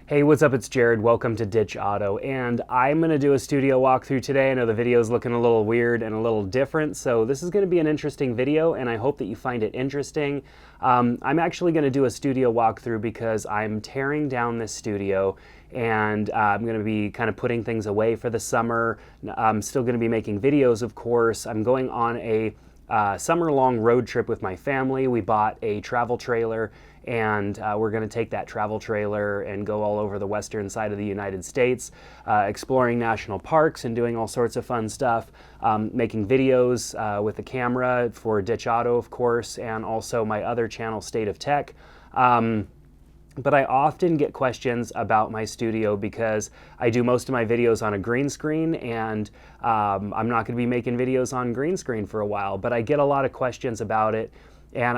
Hey, what's up? It's Jared. Welcome to Ditch Auto, and I'm going to do a studio walkthrough today. I know the video is looking a little weird and a little different, so this is going to be an interesting video, and I hope that you find it interesting. I'm actually going to do a studio walkthrough because I'm tearing down this studio, and I'm going to be kind of putting things away for the summer. I'm still going to be making videos, of course. I'm going on a summer-long road trip with my family. We bought a travel trailer, and we're going to take that travel trailer and go all over the western side of the United States, exploring national parks and doing all sorts of fun stuff, making videos with the camera for Ditch Auto, of course, and also my other channel, State of Tech. But I often get questions about my studio because I do most of my videos on a green screen, and I'm not going to be making videos on green screen for a while, but I get a lot of questions about it, and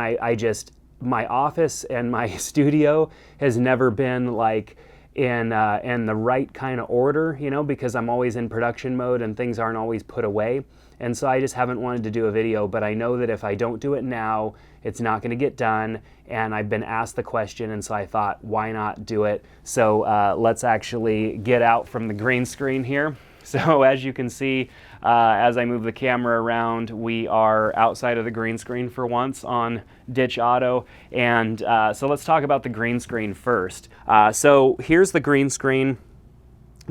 my office and my studio has never been like in the right kind of order, you know, because I'm always in production mode and things aren't always put away. And so I just haven't wanted to do a video, but I know that if I don't do it now, it's not going to get done. And I've been asked the question, and so I thought, why not do it? So let's actually get out from the green screen here. So as you can see, as I move the camera around, we are outside of the green screen for once on Ditch Auto. And so let's talk about the green screen first. So here's the green screen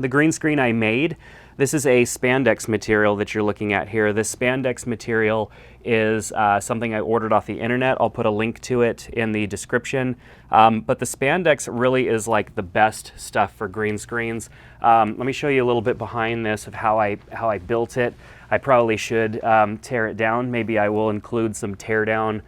I made. This is a spandex material that you're looking at here. This spandex material is something I ordered off the internet. I'll put a link to it in the description. But the spandex really is like the best stuff for green screens. Let me show you a little bit behind this of how I built it. I probably should tear it down. Maybe I will include some teardown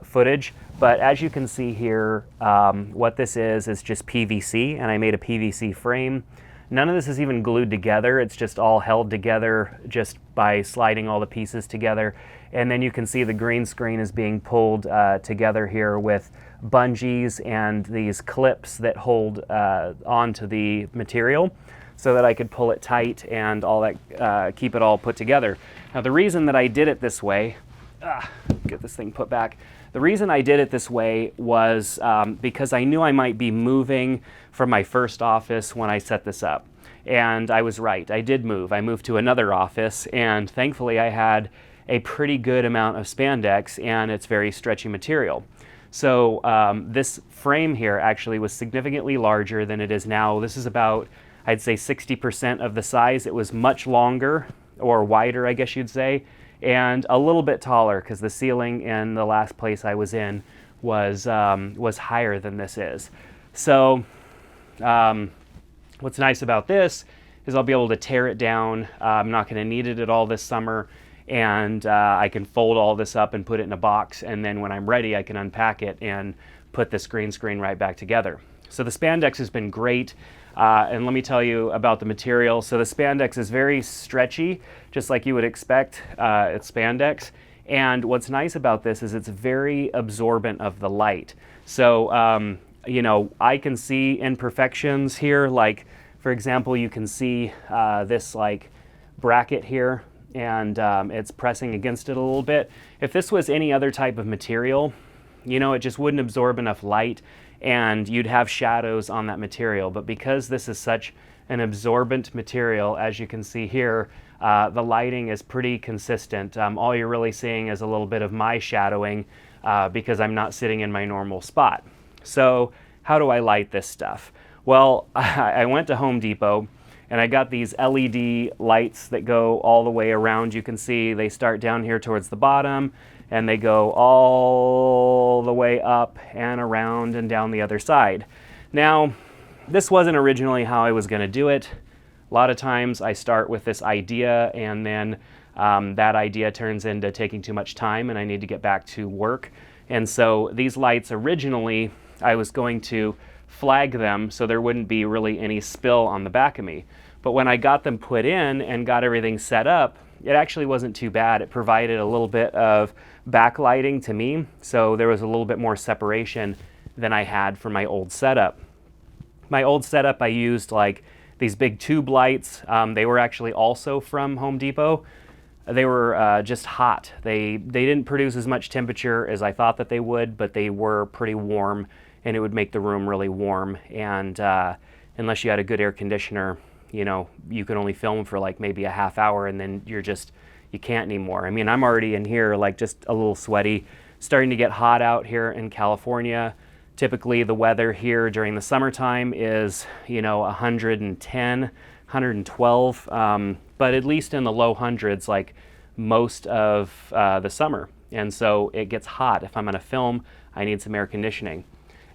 footage. But as you can see here, what this is just PVC, and I made a PVC frame. None of this is even glued together. It's just all held together just by sliding all the pieces together. And then you can see the green screen is being pulled together here with bungees and these clips that hold onto the material so that I could pull it tight and all that, keep it all put together. Now the reason that I did it this way, get this thing put back. The reason I did it this way was because I knew I might be moving from my first office when I set this up. And I was right, I did move. I moved to another office, and thankfully I had a pretty good amount of spandex, and it's very stretchy material. So this frame here actually was significantly larger than it is now. This is about, I'd say 60% of the size. It was much longer, or wider I guess you'd say, and a little bit taller because the ceiling in the last place I was in was higher than this is. So what's nice about this is I'll be able to tear it down. I'm not going to need it at all this summer, and I can fold all this up and put it in a box, and then when I'm ready I can unpack it and put this green screen right back together. So the spandex has been great. And let me tell you about the material. So the spandex is very stretchy, just like you would expect. It's spandex. And what's nice about this is it's very absorbent of the light. So, you know, I can see imperfections here. Like, for example, you can see this like bracket here, and it's pressing against it a little bit. If this was any other type of material, you know, it just wouldn't absorb enough light, and you'd have shadows on that material. But because this is such an absorbent material, as you can see here, the lighting is pretty consistent. All you're really seeing is a little bit of my shadowing because I'm not sitting in my normal spot. So how do I light this stuff? Well, I went to Home Depot and I got these LED lights that go all the way around. You can see they start down here towards the bottom, and they go all the way up and around and down the other side. Now, this wasn't originally how I was going to do it. A lot of times I start with this idea, and then that idea turns into taking too much time and I need to get back to work. And so these lights originally, I was going to flag them so there wouldn't be really any spill on the back of me. But when I got them put in and got everything set up, it actually wasn't too bad. It provided a little bit of backlighting to me, so there was a little bit more separation than I had for my old setup. My old setup, I used like these big tube lights. They were actually also from Home Depot. They were just hot. They didn't produce as much temperature as I thought that they would, but they were pretty warm and it would make the room really warm. And unless you had a good air conditioner, you know, you could only film for like maybe a half hour, and then you can't anymore. I mean, I'm already in here like just a little sweaty, starting to get hot out here in California. Typically the weather here during the summertime is, you know, 110, 112, but at least in the low hundreds like most of the summer. And so it gets hot. If I'm gonna film, I need some air conditioning.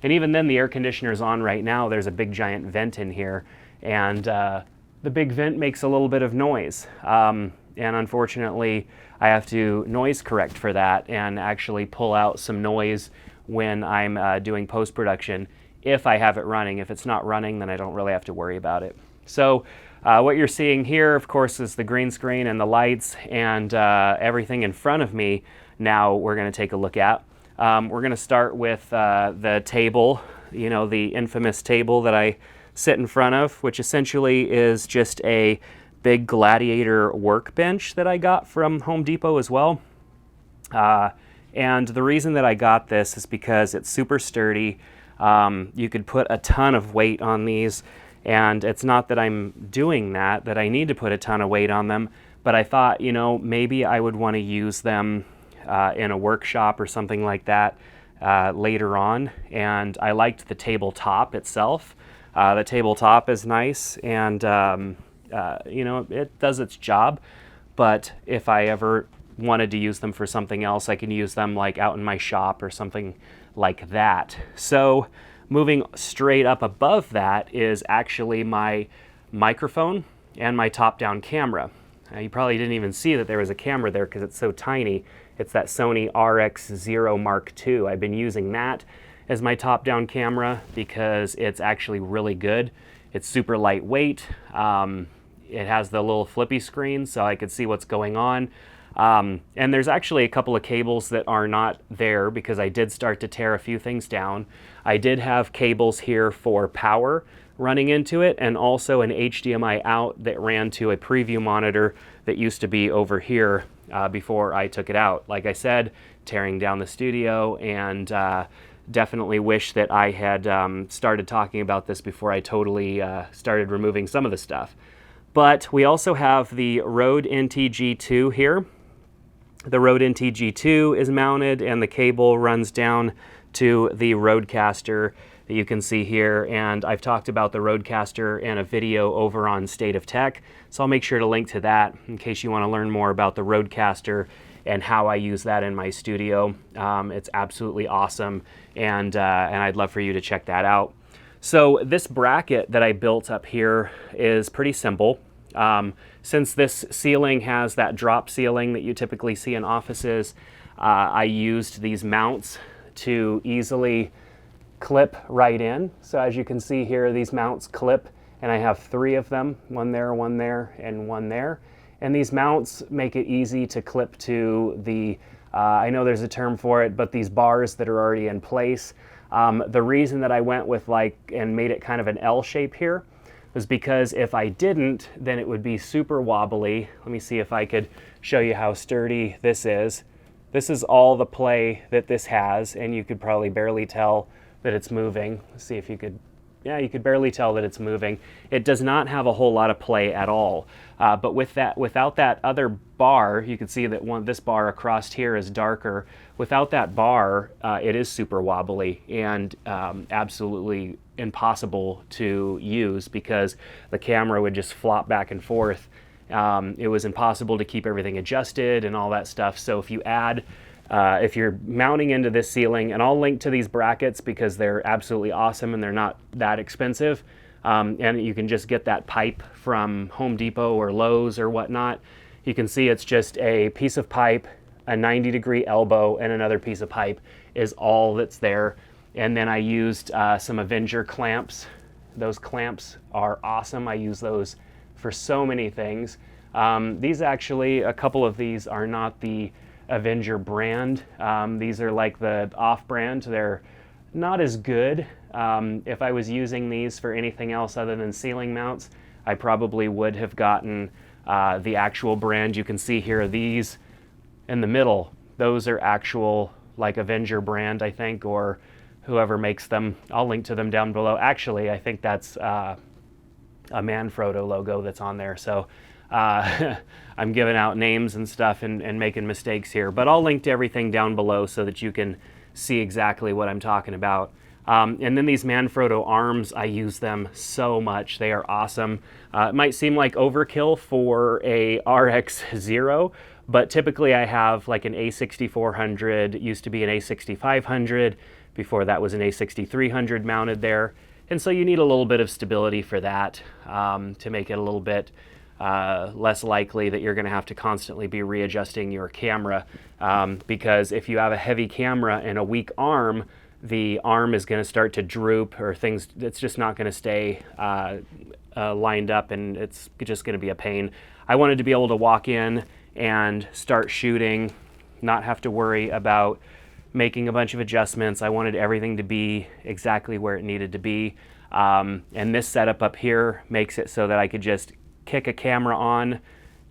And even then, the air conditioner's on right now. There's a big giant vent in here, and the big vent makes a little bit of noise. And unfortunately, I have to noise correct for that and actually pull out some noise when I'm doing post-production if I have it running. If it's not running, then I don't really have to worry about it. So what you're seeing here, of course, is the green screen and the lights and everything in front of me. Now we're going to take a look at. We're going to start with the table, you know, the infamous table that I sit in front of, which essentially is just a big Gladiator workbench that I got from Home Depot as well. And the reason that I got this is because it's super sturdy. You could put a ton of weight on these, and it's not that I'm doing that I need to put a ton of weight on them, but I thought, you know, maybe I would want to use them in a workshop or something like that later on. And I liked the tabletop itself. The tabletop is nice, and you know, it does its job, but if I ever wanted to use them for something else, I can use them like out in my shop or something like that. So moving straight up above that is actually my microphone and my top-down camera. You probably didn't even see that there was a camera there because it's so tiny. It's that Sony RX0 Mark II. I've been using that as my top-down camera because it's actually really good. It's super lightweight. It has the little flippy screen so I could see what's going on. And there's actually a couple of cables that are not there because I did start to tear a few things down. I did have cables here for power running into it, and also an HDMI out that ran to a preview monitor that used to be over here before I took it out. Like I said, tearing down the studio, and definitely wish that I had started talking about this before I totally started removing some of the stuff. But we also have the Rode NTG2 here. The Rode NTG2 is mounted, and the cable runs down to the Rodecaster that you can see here. And I've talked about the Rodecaster in a video over on State of Tech, so I'll make sure to link to that in case you want to learn more about the Rodecaster and how I use that in my studio. It's absolutely awesome, and I'd love for you to check that out. So this bracket that I built up here is pretty simple. Since this ceiling has that drop ceiling that you typically see in offices, I used these mounts to easily clip right in. So as you can see here, these mounts clip, and I have 3 of them, one there, and one there. And these mounts make it easy to clip to the, I know there's a term for it, but these bars that are already in place. The reason that I went with and made it kind of an L shape here was because if I didn't, then it would be super wobbly. Let me see if I could show you how sturdy this is. This is all the play that this has, and you could probably barely tell that it's moving. Let's see if you could, yeah, you could barely tell that it's moving. It does not have a whole lot of play at all. But without that other bar, you can see that this bar across here is darker. Without that bar, it is super wobbly and absolutely impossible to use because the camera would just flop back and forth. It was impossible to keep everything adjusted and all that stuff. So if you add, if you're mounting into this ceiling, and I'll link to these brackets because they're absolutely awesome and they're not that expensive, and you can just get that pipe from Home Depot or Lowe's or whatnot. You can see it's just a piece of pipe, a 90-degree elbow, and another piece of pipe is all that's there. And then I used some Avenger clamps. Those clamps are awesome. I use those for so many things. These actually, a couple of these are not the Avenger brand. These are like the off-brand. They're not as good. If I was using these for anything else other than ceiling mounts, I probably would have gotten the actual brand. You can see here these in the middle. Those are actual like Avenger brand, I think, or whoever makes them. I'll link to them down below. Actually, I think that's a Manfrotto logo that's on there. So I'm giving out names and stuff and making mistakes here, but I'll link to everything down below so that you can see exactly what I'm talking about. And then these Manfrotto arms, I use them so much. They are awesome. It might seem like overkill for a RX-0, but typically I have like an A6400, it used to be an A6500, before that was an A6300 mounted there. And so you need a little bit of stability for that to make it a little bit less likely that you're going to have to constantly be readjusting your camera, because if you have a heavy camera and a weak arm, the arm is going to start to droop, or things, it's just not going to stay lined up, and it's just going to be a pain. I wanted to be able to walk in and start shooting, not have to worry about making a bunch of adjustments. I wanted everything to be exactly where it needed to be. And this setup up here makes it so that I could just kick a camera on,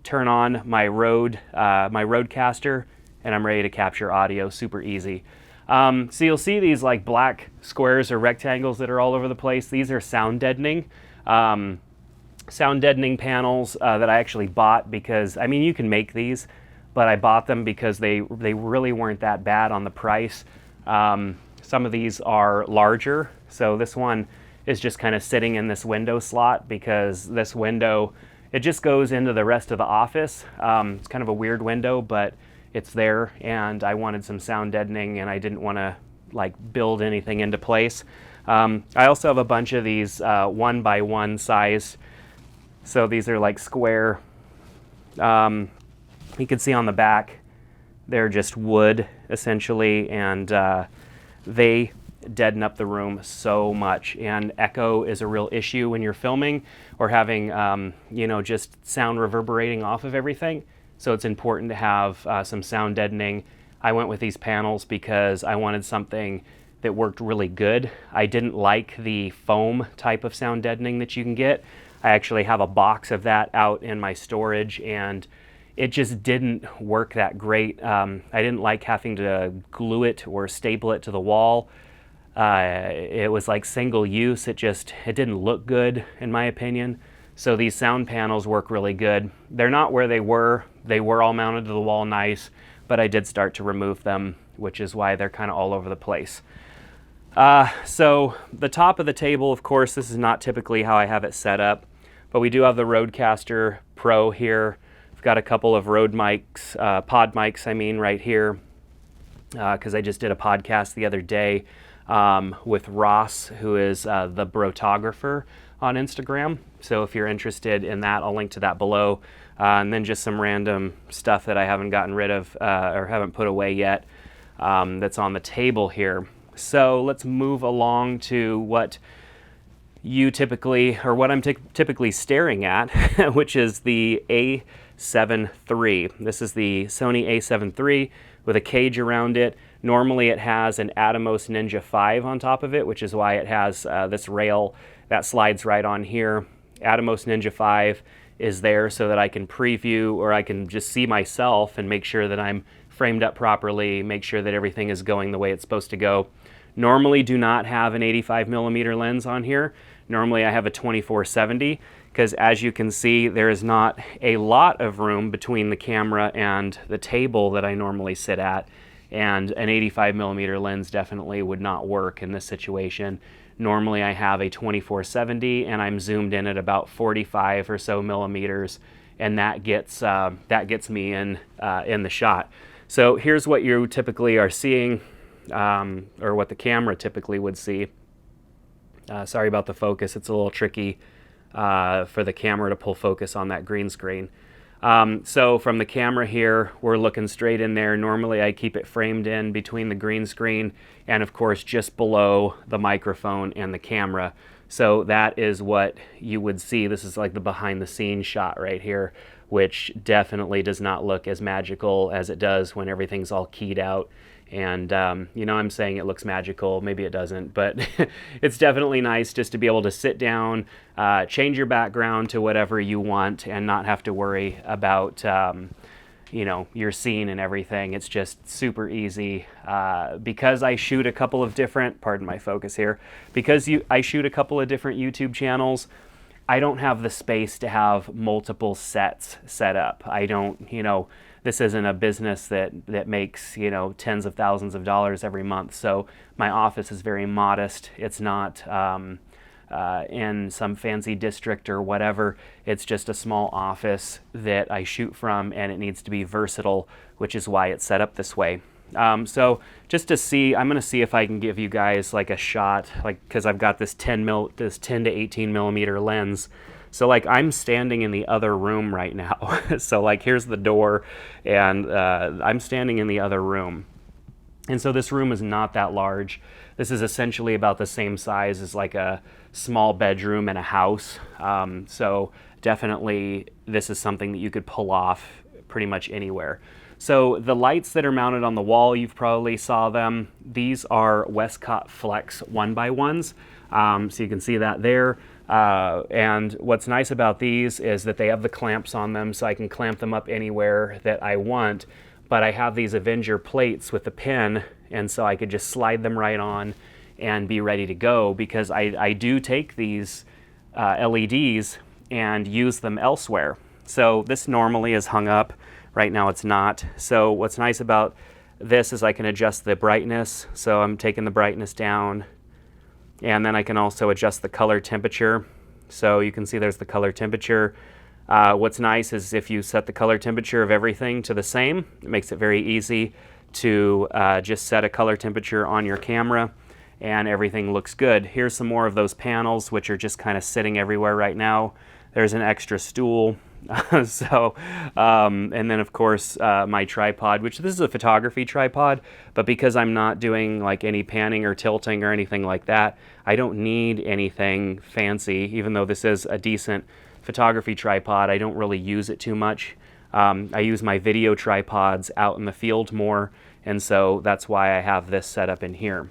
turn on my Rodecaster, and I'm ready to capture audio super easy. So you'll see these like black squares or rectangles that are all over the place. These are sound deadening panels that I actually bought because, I mean, you can make these, but I bought them because they really weren't that bad on the price. Some of these are larger, so this one is just kind of sitting in this window slot because this window, it just goes into the rest of the office. It's kind of a weird window, but it's there, and I wanted some sound deadening, and I didn't want to like build anything into place. I also have a bunch of these 1x1 size, so these are like square. You can see on the back, they're just wood essentially, and they deaden up the room so much. And echo is a real issue when you're filming or having, you know, just sound reverberating off of everything. So it's important to have some sound deadening. I went with these panels because I wanted something that worked really good. I didn't like the foam type of sound deadening that you can get. I actually have a box of that out in my storage, and it just didn't work that great. I didn't like having to glue it or staple it to the wall. It was like single use. It didn't look good in my opinion. So these sound panels work really good. They're not where they were. They were all mounted to the wall nice, but I did start to remove them, which is why they're kind of all over the place. So the top of the table, of course, this is not typically how I have it set up, but we do have the Rodecaster Pro here. I've got a couple of Rode mics, pod mics, I mean, right here, because I just did a podcast the other day with Ross, who is the Brotographer on Instagram. So if you're interested in that, I'll link to that below. And then just some random stuff that I haven't gotten rid of or haven't put away yet that's on the table here. So let's move along to what you typically, or what I'm typically staring at, which is the A7 III. This is the Sony A7 III with a cage around it. Normally it has an Atomos Ninja 5 on top of it, which is why it has this rail that slides right on here. Atomos Ninja 5 is there so that I can preview, or I can just see myself and make sure that I'm framed up properly, make sure that everything is going the way it's supposed to go. Normally do not have an 85mm lens on here. Normally I have a 24-70, because as you can see, there is not a lot of room between the camera and the table that I normally sit at, and an 85mm lens definitely would not work in this situation. Normally I have a 24-70 and I'm zoomed in at about 45 or so millimeters, and that gets me in the shot. So here's what you typically are seeing, or what the camera typically would see. Sorry about the focus, it's a little tricky for the camera to pull focus on that green screen. So from the camera here, we're looking straight in there. Normally I keep it framed in between the green screen and of course just below the microphone and the camera. So that is what you would see. This is like the behind the scenes shot right here, which definitely does not look as magical as it does when everything's all keyed out. And you know, I'm saying it looks magical, maybe it doesn't, but it's definitely nice just to be able to sit down, change your background to whatever you want, and not have to worry about your scene and everything. It's just super easy. Because I shoot a couple of different, pardon my focus here, because I shoot a couple of different YouTube channels, I don't have the space to have multiple sets set up. I don't, this isn't a business that makes, tens of thousands of dollars every month. So my office is very modest. It's not in some fancy district or whatever. It's just a small office that I shoot from, and it needs to be versatile, which is why it's set up this way. So just to see, I'm going to see if I can give you guys like a shot, like, because I've got this 10 to 18 millimeter lens. So like I'm standing in the other room right now. So like here's the door, and I'm standing in the other room. And so this room is not that large. This is essentially about the same size as like a small bedroom in a house. So definitely this is something that you could pull off pretty much anywhere. So the lights that are mounted on the wall, you've probably saw them. These are Westcott Flex 1x1s. So you can see that there. And what's nice about these is that they have the clamps on them, so I can clamp them up anywhere that I want. But I have these Avenger plates with the pin, and so I could just slide them right on and be ready to go, because I do take these LEDs and use them elsewhere. So this normally is hung up. Right now it's not. So what's nice about this is I can adjust the brightness. So I'm taking the brightness down, and then I can also adjust the color temperature. So you can see there's the color temperature. What's nice is if you set the color temperature of everything to the same, it makes it very easy to just set a color temperature on your camera, and everything looks good. Here's some more of those panels, which are just kind of sitting everywhere right now. There's an extra stool. And then of course my tripod, which this is a photography tripod, but because I'm not doing like any panning or tilting or anything like that, I don't need anything fancy. Even though this is a decent photography tripod, I don't really use it too much. I use my video tripods out in the field more, and so that's why I have this set up in here.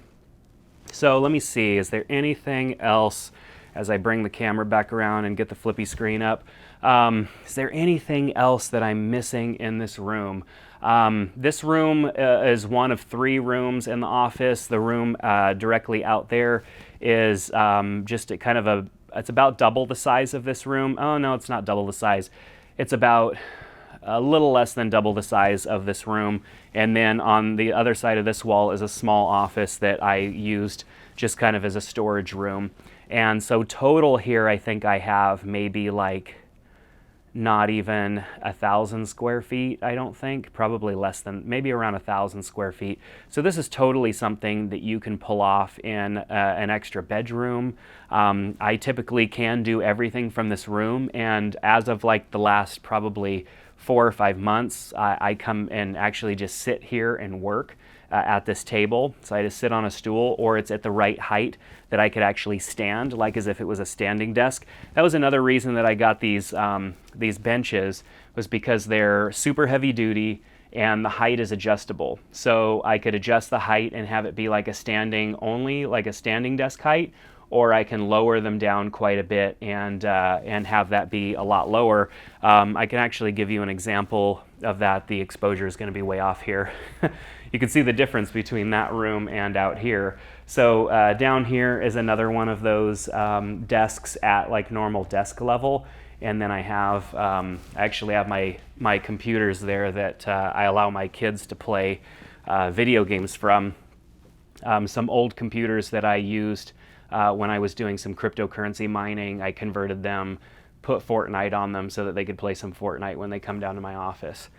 So let me see, is there anything else as I bring the camera back around and get the flippy screen up? Is there anything else that I'm missing in this room? This room is one of 3 rooms in the office. The room directly out there is just a kind of it's about double the size of this room. Oh no, it's not double the size. It's about a little less than double the size of this room. And then on the other side of this wall is a small office that I used just kind of as a storage room. And so total here, I think I have maybe like not even 1,000 square feet, I don't think. Probably less than, maybe around 1,000 square feet. So this is totally something that you can pull off in an extra bedroom. I typically can do everything from this room, and as of like the last probably 4 or 5 months, I come and actually just sit here and work at this table. So I just sit on a stool, or it's at the right height that I could actually stand, like as if it was a standing desk. That was another reason that I got these benches, was because they're super heavy duty and the height is adjustable. So I could adjust the height and have it be like a standing only, like a standing desk height, or I can lower them down quite a bit and have that be a lot lower. I can actually give you an example of that. The exposure is going to be way off here. You can see the difference between that room and out here. So down here is another one of those desks at like normal desk level. And then I have, I actually have my computers there that I allow my kids to play video games from. Some old computers that I used when I was doing some cryptocurrency mining. I converted them, put Fortnite on them so that they could play some Fortnite when they come down to my office.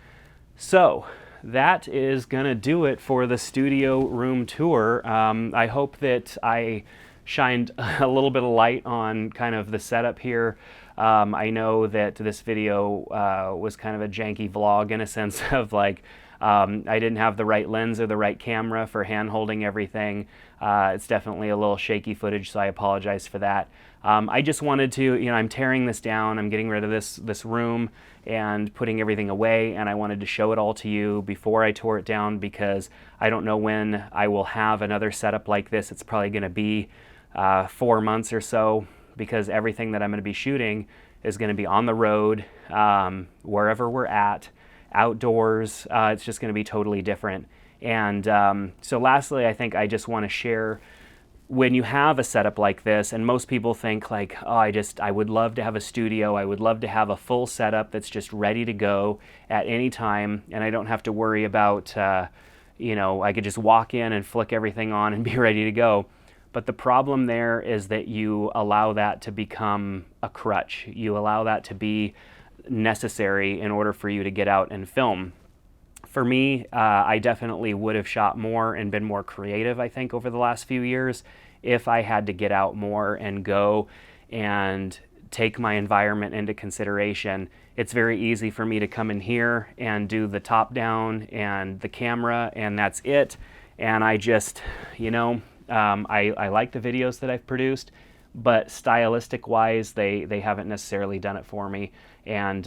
So that is gonna do it for the studio room tour. I hope that I shined a little bit of light on kind of the setup here. I know that this video was kind of a janky vlog in a sense of like, I didn't have the right lens or the right camera for hand holding everything. It's definitely a little shaky footage, so I apologize for that. I just wanted to, I'm tearing this down, I'm getting rid of this room and putting everything away, and I wanted to show it all to you before I tore it down, because I don't know when I will have another setup like this. It's probably going to be 4 months or so, because everything that I'm going to be shooting is going to be on the road, wherever we're at. outdoors. It's just going to be totally different. And so lastly, I think I just want to share, when you have a setup like this, and most people think like, oh, I would love to have a studio, I would love to have a full setup that's just ready to go at any time, and I don't have to worry about, I could just walk in and flick everything on and be ready to go. But the problem there is that you allow that to become a crutch. You allow that to be necessary in order for you to get out and film. For me, I definitely would have shot more and been more creative, I think, over the last few years if I had to get out more and go and take my environment into consideration. It's very easy for me to come in here and do the top down and the camera, and that's it. And I just, I like the videos that I've produced, but stylistic wise, they haven't necessarily done it for me. And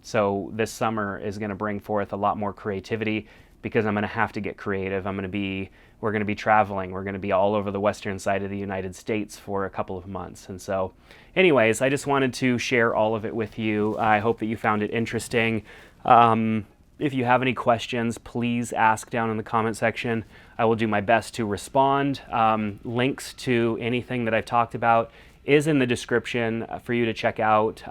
so this summer is going to bring forth a lot more creativity, because I'm going to have to get creative. We're going to be traveling. We're going to be all over the western side of the United States for a couple of months. And so anyways, I just wanted to share all of it with you. I hope that you found it interesting. If you have any questions, please ask down in the comment section. I will do my best to respond. Links to anything that I've talked about is in the description for you to check out.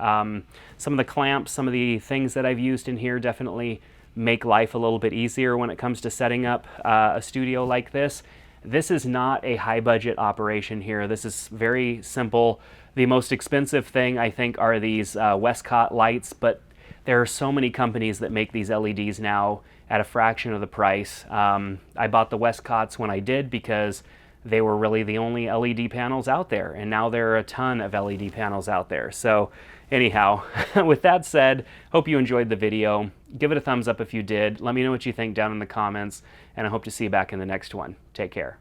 Some of the clamps, some of the things that I've used in here definitely make life a little bit easier when it comes to setting up a studio like this. This is not a high budget operation here. This is very simple. The most expensive thing, I think, are these Westcott lights, but there are so many companies that make these LEDs now at a fraction of the price. I bought the Westcotts when I did because they were really the only LED panels out there, and now there are a ton of LED panels out there. So anyhow, with that said, hope you enjoyed the video. Give it a thumbs up if you did. Let me know what you think down in the comments, and I hope to see you back in the next one. Take care.